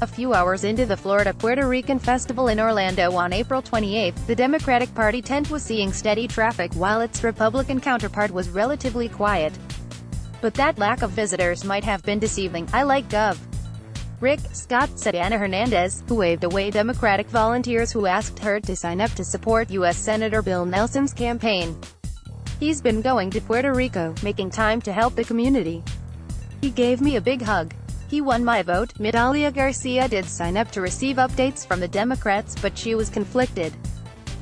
A few hours into the Florida Puerto Rican Festival in Orlando on April 28, the Democratic Party tent was seeing steady traffic while its Republican counterpart was relatively quiet. But that lack of visitors might have been deceiving. I like Gov. Rick Scott, said Anna Hernandez, who waved away Democratic volunteers who asked her to sign up to support U.S. Senator Bill Nelson's campaign. He's been going to Puerto Rico, making time to help the community. He gave me a big hug. He won my vote. Mitalia Garcia did sign up to receive updates from the Democrats, but she was conflicted.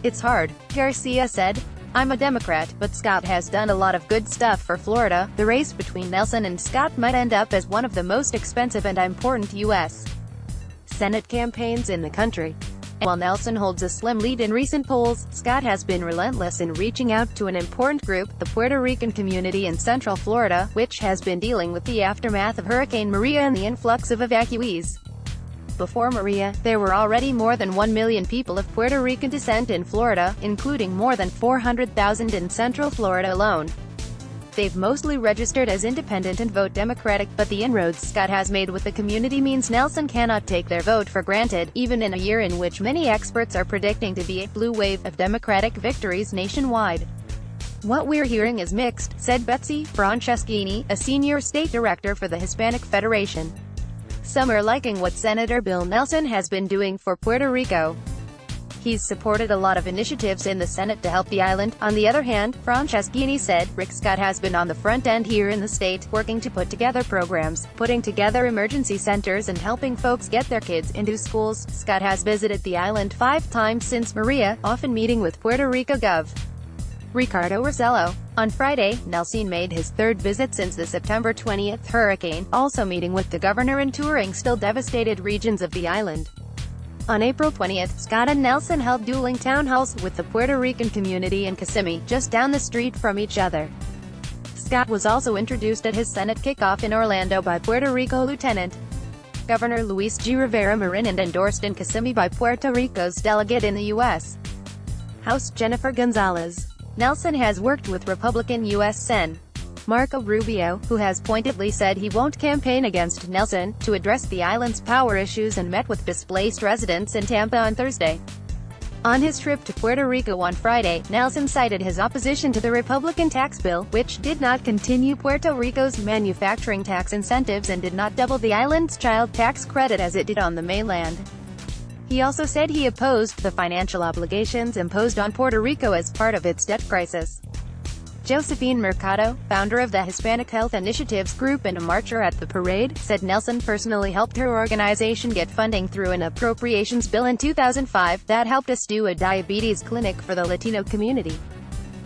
It's hard, Garcia said. I'm a Democrat, but Scott has done a lot of good stuff for Florida. The race between Nelson and Scott might end up as one of the most expensive and important U.S. Senate campaigns in the country. And while Nelson holds a slim lead in recent polls, Scott has been relentless in reaching out to an important group, the Puerto Rican community in Central Florida, which has been dealing with the aftermath of Hurricane Maria and the influx of evacuees. Before Maria, there were already more than 1 million people of Puerto Rican descent in Florida, including more than 400,000 in Central Florida alone. They've mostly registered as independent and vote Democratic, but the inroads Scott has made with the community means Nelson cannot take their vote for granted, even in a year in which many experts are predicting to be a blue wave of Democratic victories nationwide. What we're hearing is mixed, said Betsy Franceschini, a senior state director for the Hispanic Federation. Some are liking what Senator Bill Nelson has been doing for Puerto Rico. He's supported a lot of initiatives in the Senate to help the island. On the other hand, Franceschini said, Rick Scott has been on the front end here in the state, working to put together programs, putting together emergency centers and helping folks get their kids into schools. Scott has visited the island 5 times since Maria, often meeting with Puerto Rico Gov. Ricardo Rossello. On Friday, Nelson made his 3rd visit since the September 20 hurricane, also meeting with the governor and touring still devastated regions of the island. On April 20, Scott and Nelson held dueling town halls with the Puerto Rican community in Kissimmee, just down the street from each other. Scott was also introduced at his Senate kickoff in Orlando by Puerto Rico Lieutenant Governor Luis G. Rivera Marin and endorsed in Kissimmee by Puerto Rico's delegate in the U.S. House Jennifer Gonzalez. Nelson has worked with Republican U.S. Sen. Marco Rubio, who has pointedly said he won't campaign against Nelson, to address the island's power issues and met with displaced residents in Tampa on Thursday. On his trip to Puerto Rico on Friday, Nelson cited his opposition to the Republican tax bill, which did not continue Puerto Rico's manufacturing tax incentives and did not double the island's child tax credit as it did on the mainland. He also said he opposed the financial obligations imposed on Puerto Rico as part of its debt crisis. Josephine Mercado, founder of the Hispanic Health Initiatives Group and a marcher at the parade, said Nelson personally helped her organization get funding through an appropriations bill in 2005 that helped us do a diabetes clinic for the Latino community.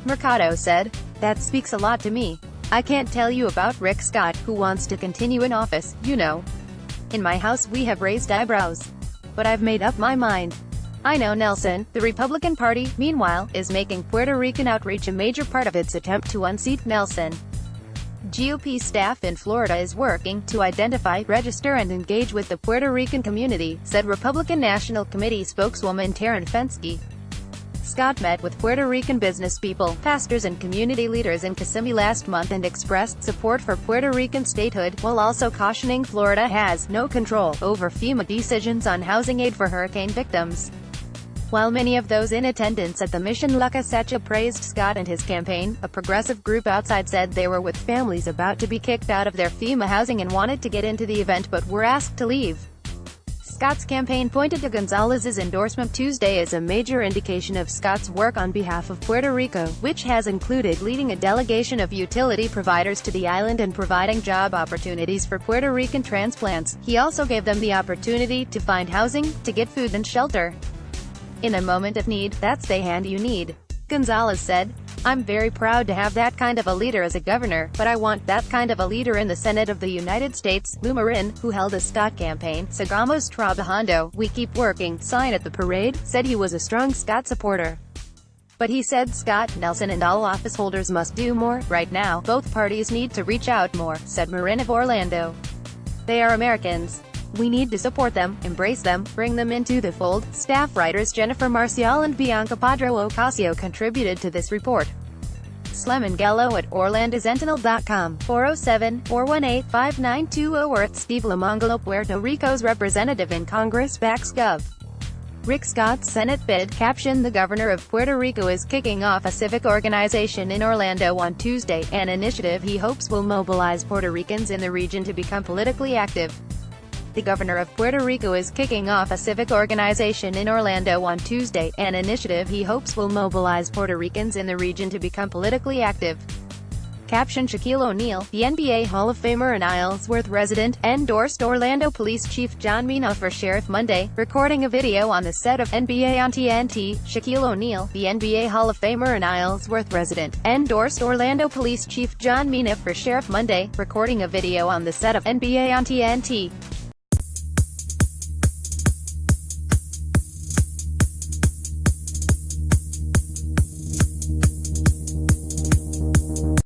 Mercado said, "That speaks a lot to me. I can't tell you about Rick Scott, who wants to continue in office, you know. In my house we have raised eyebrows. But I've made up my mind. I know Nelson." The Republican Party, meanwhile, is making Puerto Rican outreach a major part of its attempt to unseat Nelson. GOP staff in Florida is working to identify, register and engage with the Puerto Rican community, said Republican National Committee spokeswoman Taryn Fenske. Scott met with Puerto Rican business people, pastors and community leaders in Kissimmee last month and expressed support for Puerto Rican statehood, while also cautioning Florida has no control over FEMA decisions on housing aid for hurricane victims. While many of those in attendance at the Mission La Cosecha praised Scott and his campaign, a progressive group outside said they were with families about to be kicked out of their FEMA housing and wanted to get into the event but were asked to leave. Scott's campaign pointed to Gonzalez's endorsement Tuesday as a major indication of Scott's work on behalf of Puerto Rico, which has included leading a delegation of utility providers to the island and providing job opportunities for Puerto Rican transplants. He also gave them the opportunity to find housing, to get food and shelter. In a moment of need, that's the hand you need. Gonzalez said, "I'm very proud to have that kind of a leader as a governor, but I want that kind of a leader in the Senate of the United States." Lou Marin, who held a Scott campaign, Sagamos Trabajando, "We keep working" sign at the parade, said he was a strong Scott supporter. But he said Scott, Nelson and all office holders must do more. Right now, both parties need to reach out more, said Marin of Orlando. They are Americans. We need to support them, embrace them, bring them into the fold. Staff writers Jennifer Marcial and Bianca Padro Ocasio contributed to this report. Slemangelo at orlandosentinel.com, 407-418-5920 Steve Lamongolo, Puerto Rico's representative in Congress, backs Gov. Rick Scott's Senate bid. Caption: The governor of Puerto Rico is kicking off a civic organization in Orlando on Tuesday, an initiative he hopes will mobilize Puerto Ricans in the region to become politically active. The governor of Puerto Rico is kicking off a civic organization in Orlando on Tuesday, an initiative he hopes will mobilize Puerto Ricans in the region to become politically active. Caption: Shaquille O'Neal, the NBA Hall of Famer and Isleworth resident, endorsed Orlando Police Chief John Mina for sheriff Monday, recording a video on the set of NBA on TNT. Shaquille O'Neal, the NBA Hall of Famer and Isleworth resident, endorsed Orlando Police Chief John Mina for sheriff Monday, recording a video on the set of NBA on TNT.